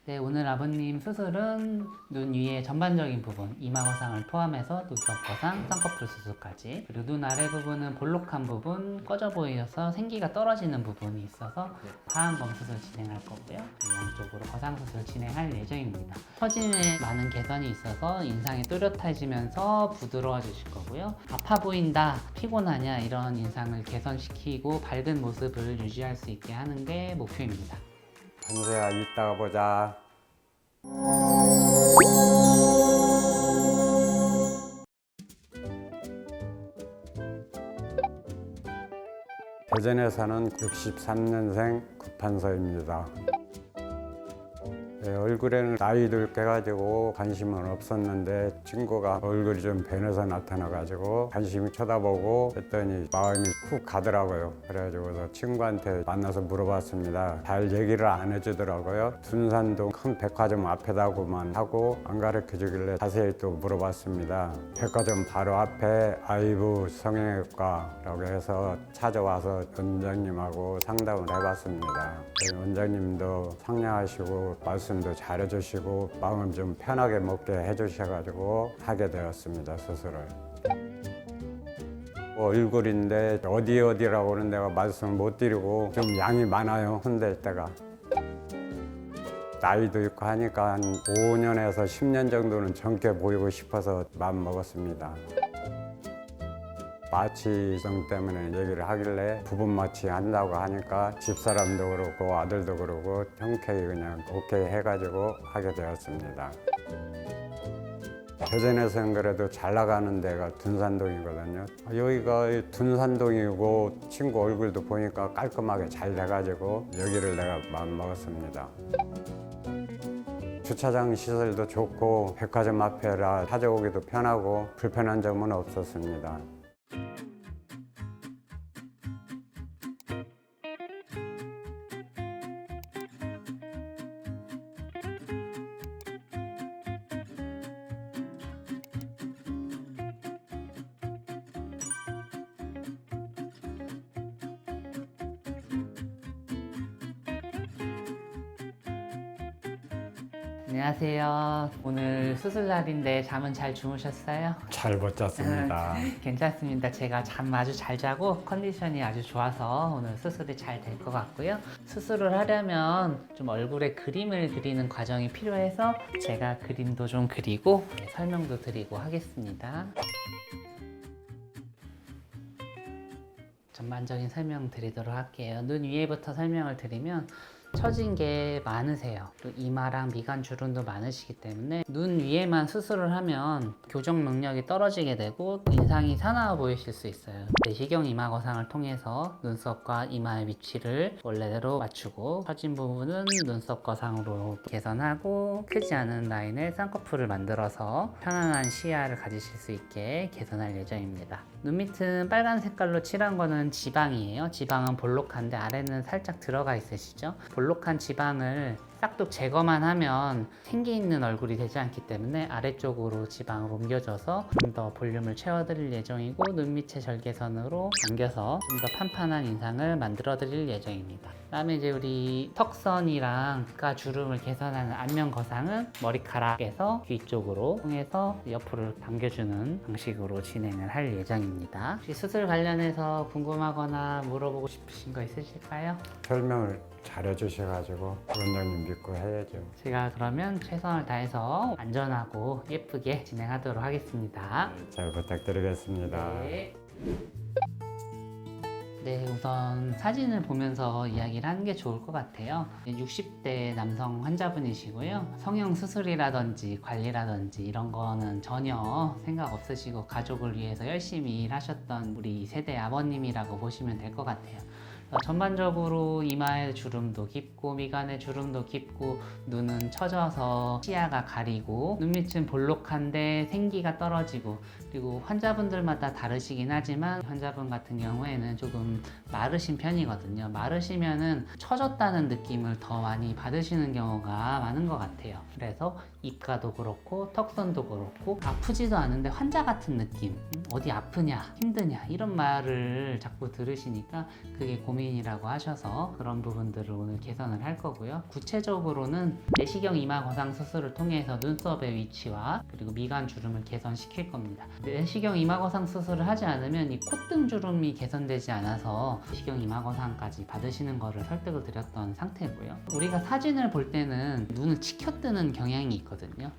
네, 오늘 아버님 수술은 눈 위의 전반적인 부분, 이마 거상을 포함해서 눈썹 거상, 쌍꺼풀 수술까지, 그리고 눈 아래 부분은 볼록한 부분, 꺼져 보여서 생기가 떨어지는 부분이 있어서 하안검 수술 진행할 거고요. 양쪽으로 거상 수술 진행할 예정입니다. 처진에 많은 개선이 있어서 인상이 또렷해지면서 부드러워지실 거고요. 아파 보인다, 피곤하냐 이런 인상을 개선시키고 밝은 모습을 유지할 수 있게 하는 게 목표입니다. 현수야, 이따가 보자. 대전에 사는 63년생 구판서입니다. 얼굴에는 나이도 이렇게 해가지고 관심은 없었는데 친구가 얼굴이 좀 변해서 나타나가지고 관심이 쳐다보고 했더니 마음이 훅 가더라고요. 그래가지고 친구한테 만나서 물어봤습니다. 잘 얘기를 안 해주더라고요. 둔산동 큰 백화점 앞에다고만 하고 안 가르쳐 주길래 자세히 또 물어봤습니다. 백화점 바로 앞에 아이브 성형외과라고 해서 찾아와서 원장님하고 상담을 해봤습니다. 원장님도 상냥하시고 말씀도 잘해주시고 마음 좀 편하게 먹게 해주셔가지고 하게 되었습니다, 수술을. 얼굴인데 어디라고는 내가 말씀을 못 드리고 좀 양이 많아요, 손댈 때가. 나이도 있고 하니까 한 5년에서 10년 정도는 젊게 보이고 싶어서 마음 먹었습니다. 마취성 때문에 얘기를 하길래 부분 마취 한다고 하니까 집사람도 그렇고 아들도 그러고 흔쾌히 그냥 오케이 해가지고 하게 되었습니다. 대전에서는 그래도 잘 나가는 데가 둔산동이거든요. 여기가 둔산동이고 친구 얼굴도 보니까 깔끔하게 잘 돼가지고 여기를 내가 마음 먹었습니다. 주차장 시설도 좋고 백화점 앞에라 찾아오기도 편하고 불편한 점은 없었습니다. 안녕하세요. 오늘 수술 날인데 잠은 잘 주무셨어요? 잘 못 잤습니다. 괜찮습니다. 제가 잠 아주 잘 자고 컨디션이 아주 좋아서 오늘 수술이 잘 될 것 같고요. 수술을 하려면 좀 얼굴에 그림을 그리는 과정이 필요해서 제가 그림도 좀 그리고 설명도 드리고 하겠습니다. 전반적인 설명 드리도록 할게요. 눈 위에부터 설명을 드리면 처진 게 많으세요. 또 이마랑 미간 주름도 많으시기 때문에 눈 위에만 수술을 하면 교정 능력이 떨어지게 되고 인상이 사나워 보이실 수 있어요. 내시경 이마 거상을 통해서 눈썹과 이마의 위치를 원래대로 맞추고 처진 부분은 눈썹 거상으로 개선하고 크지 않은 라인의 쌍꺼풀을 만들어서 편안한 시야를 가지실 수 있게 개선할 예정입니다. 눈 밑은 빨간 색깔로 칠한 거는 지방이에요. 지방은 볼록한데 아래는 살짝 들어가 있으시죠? 볼록한 지방을 싹둑 제거만 하면 생기 있는 얼굴이 되지 않기 때문에 아래쪽으로 지방을 옮겨줘서 좀 더 볼륨을 채워드릴 예정이고 눈 밑의 절개선으로 당겨서 좀 더 판판한 인상을 만들어 드릴 예정입니다. 그다음에 이제 우리 턱선이랑 가 주름을 개선하는 안면 거상은 머리카락에서 귀 쪽으로 통해서 옆으로 당겨주는 방식으로 진행을 할 예정입니다. 혹시 수술 관련해서 궁금하거나 물어보고 싶으신 거 있으실까요? 설명을 잘 해주셔가지고 원장님 믿고 해야죠. 제가 그러면 최선을 다해서 안전하고 예쁘게 진행하도록 하겠습니다. 잘 부탁드리겠습니다. 네, 우선 사진을 보면서 이야기를 하는 게 좋을 것 같아요. 60대 남성 환자분이시고요. 성형 수술이라든지 관리라든지 이런 거는 전혀 생각 없으시고 가족을 위해서 열심히 일하셨던 우리 세대 아버님이라고 보시면 될 것 같아요. 전반적으로 이마의 주름도 깊고 미간의 주름도 깊고 눈은 처져서 시야가 가리고 눈밑은 볼록한데 생기가 떨어지고 그리고 환자분들마다 다르시긴 하지만 환자분 같은 경우에는 조금 마르신 편이거든요. 마르시면은 처졌다는 느낌을 더 많이 받으시는 경우가 많은 것 같아요. 그래서 입가도 그렇고 턱선도 그렇고 아프지도 않은데 환자 같은 느낌, 어디 아프냐 힘드냐 이런 말을 자꾸 들으시니까 그게 고민이 부인이라고 하셔서 그런 부분들을 오늘 개선을 할 거고요. 구체적으로는 내시경 이마 거상 수술을 통해서 눈썹의 위치와 그리고 미간 주름을 개선시킬 겁니다. 내시경 이마 거상 수술을 하지 않으면 이 콧등 주름이 개선되지 않아서 내시경 이마 거상까지 받으시는 거를 설득을 드렸던 상태고요. 우리가 사진을 볼 때는 눈을 치켜뜨는 경향이 있거든요.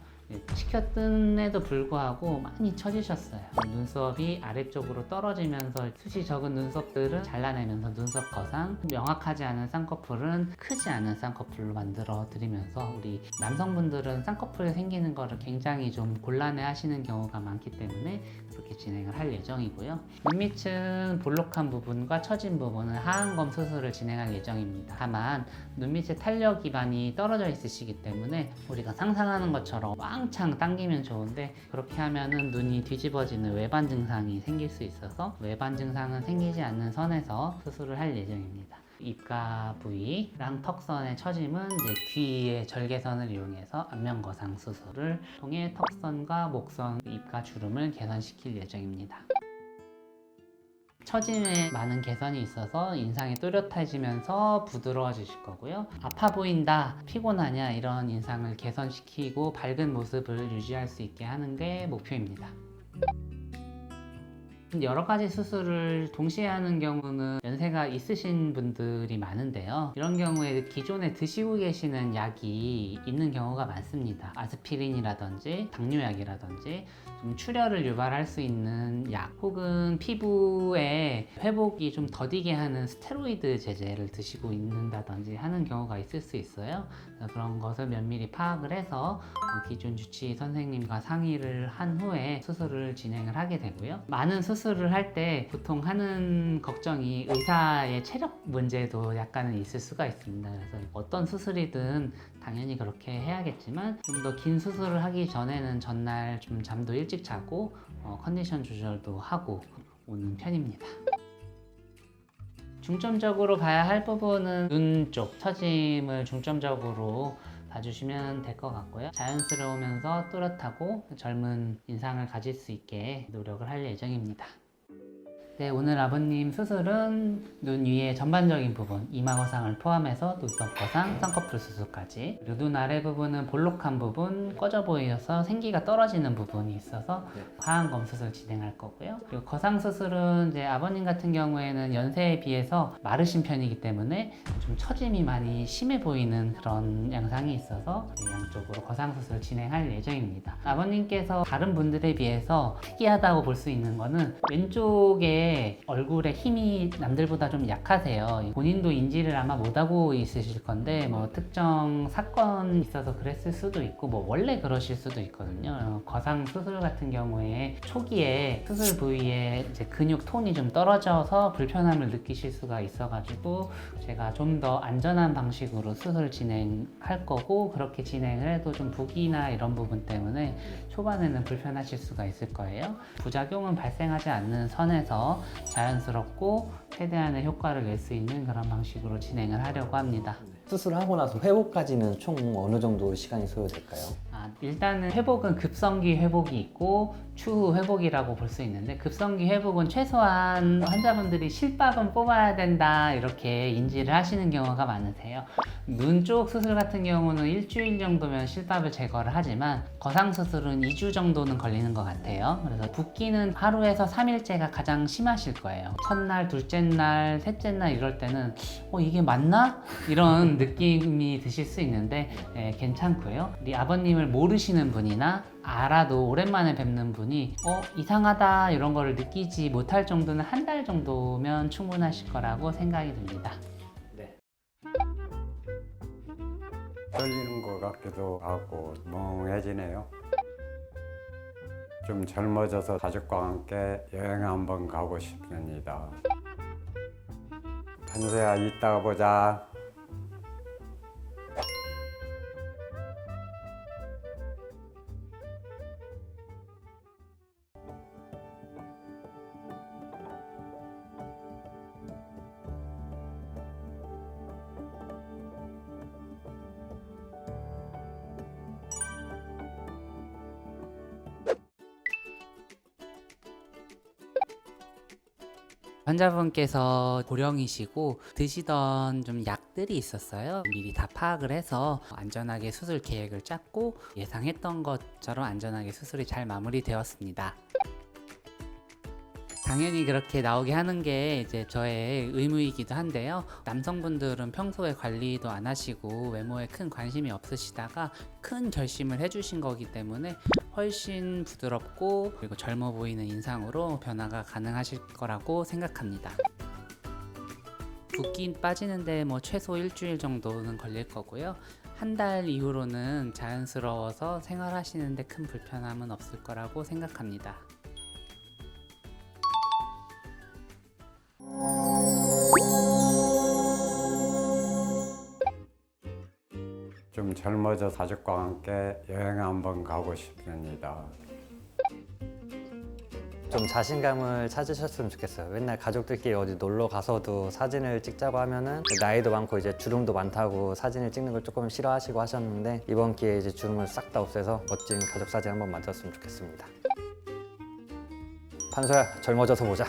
치켜뜸에도 불구하고 많이 처지셨어요. 눈썹이 아래쪽으로 떨어지면서 숱이 적은 눈썹들은 잘라내면서 눈썹 거상, 명확하지 않은 쌍꺼풀은 크지 않은 쌍꺼풀로 만들어 드리면서 우리 남성분들은 쌍꺼풀이 생기는 거를 굉장히 좀 곤란해 하시는 경우가 많기 때문에 그렇게 진행을 할 예정이고요. 눈밑은 볼록한 부분과 처진 부분은 하안검 수술을 진행할 예정입니다. 다만 눈밑의 탄력 기반이 떨어져 있으시기 때문에 우리가 상상하는 것처럼 왕창 당기면 좋은데 그렇게 하면은 눈이 뒤집어지는 외반 증상이 생길 수 있어서 외반 증상은 생기지 않는 선에서 수술을 할 예정입니다. 입가 부위랑 턱선의 처짐은 이제 귀의 절개선을 이용해서 안면 거상 수술을 통해 턱선과 목선, 입가 주름을 개선시킬 예정입니다. 처짐에 많은 개선이 있어서 인상이 또렷해지면서 부드러워지실 거고요. 아파 보인다, 피곤하냐 이런 인상을 개선시키고 밝은 모습을 유지할 수 있게 하는 게 목표입니다. 여러 가지 수술을 동시에 하는 경우는 연세가 있으신 분들이 많은데요. 이런 경우에 기존에 드시고 계시는 약이 있는 경우가 많습니다. 아스피린이라든지 당뇨약이라든지 좀 출혈을 유발할 수 있는 약 혹은 피부에 회복이 좀 더디게 하는 스테로이드 제제를 드시고 있는다든지 하는 경우가 있을 수 있어요. 그런 것을 면밀히 파악을 해서 기존 주치의 선생님과 상의를 한 후에 수술을 진행을 하게 되고요. 많은 수술을 할 때 보통 하는 걱정이 의사의 체력 문제도 약간은 있을 수가 있습니다. 그래서 어떤 수술이든 당연히 그렇게 해야겠지만 좀 더 긴 수술을 하기 전에는 전날 좀 잠도 일찍 자고 컨디션 조절도 하고 오는 편입니다. 중점적으로 봐야 할 부분은 눈 쪽 처짐을 중점적으로 봐주시면 될 것 같고요. 자연스러우면서 또렷하고 젊은 인상을 가질 수 있게 노력을 할 예정입니다. 네, 오늘 아버님 수술은 눈 위의 전반적인 부분, 이마 거상을 포함해서 눈썹 거상, 쌍꺼풀 수술까지. 그리고 눈 아래 부분은 볼록한 부분, 꺼져 보여서 생기가 떨어지는 부분이 있어서 하안검 수술 진행할 거고요. 그리고 거상 수술은 이제 아버님 같은 경우에는 연세에 비해서 마르신 편이기 때문에 좀 처짐이 많이 심해 보이는 그런 양상이 있어서 양쪽으로 거상 수술 진행할 예정입니다. 아버님께서 다른 분들에 비해서 특이하다고 볼 수 있는 거는 왼쪽에 얼굴에 힘이 남들보다 좀 약하세요. 본인도 인지를 아마 못하고 있으실 건데 뭐 특정 사건이 있어서 그랬을 수도 있고 뭐 원래 그러실 수도 있거든요. 거상 수술 같은 경우에 초기에 수술 부위에 이제 근육 톤이 좀 떨어져서 불편함을 느끼실 수가 있어가지고 제가 좀 더 안전한 방식으로 수술 진행할 거고 그렇게 진행을 해도 좀 부기나 이런 부분 때문에 초반에는 불편하실 수가 있을 거예요. 부작용은 발생하지 않는 선에서 자연스럽고 최대한의 효과를 낼 수 있는 그런 방식으로 진행을 하려고 합니다. 수술하고 나서 회복까지는 총 어느 정도 시간이 소요될까요? 일단은 회복은 급성기 회복이 있고 추후 회복이라고 볼 수 있는데 급성기 회복은 최소한 환자분들이 실밥은 뽑아야 된다 이렇게 인지를 하시는 경우가 많으세요. 눈 쪽 수술 같은 경우는 일주일 정도면 실밥을 제거를 하지만 거상 수술은 2주 정도는 걸리는 것 같아요. 그래서 붓기는 하루에서 3일째가 가장 심하실 거예요. 첫날, 둘째 날, 셋째 날 이럴 때는 이게 맞나? 이런 느낌이 드실 수 있는데 괜찮고요. 우리 아버님을 모르시는 분이나 알아도 오랜만에 뵙는 분이 이상하다 이런 거를 느끼지 못할 정도는 한 달 정도면 충분하실 거라고 생각이 듭니다. 네. 떨리는 것 같기도 하고 멍해지네요. 좀 젊어져서 가족과 함께 여행 한번 가고 싶습니다. 한세야 이따가 보자. 환자분께서 고령이시고 드시던 좀 약들이 있었어요. 미리 다 파악을 해서 안전하게 수술 계획을 짰고 예상했던 것처럼 안전하게 수술이 잘 마무리되었습니다. 당연히 그렇게 나오게 하는 게 이제 저의 의무이기도 한데요. 남성분들은 평소에 관리도 안 하시고 외모에 큰 관심이 없으시다가 큰 결심을 해주신 거기 때문에 훨씬 부드럽고 그리고 젊어 보이는 인상으로 변화가 가능하실 거라고 생각합니다. 붓기 빠지는데 뭐 최소 일주일 정도는 걸릴 거고요. 한 달 이후로는 자연스러워서 생활하시는데 큰 불편함은 없을 거라고 생각합니다. 좀 젊어져 가족과 함께 여행 한번 가고 싶습니다. 좀 자신감을 찾으셨으면 좋겠어요. 맨날 가족들끼리 어디 놀러 가서도 사진을 찍자고 하면은 나이도 많고 이제 주름도 많다고 사진을 찍는 걸 조금 싫어하시고 하셨는데 이번 기회에 이제 주름을 싹 다 없애서 멋진 가족 사진 한번 만들었으면 좋겠습니다. 판소야, 젊어져서 보자.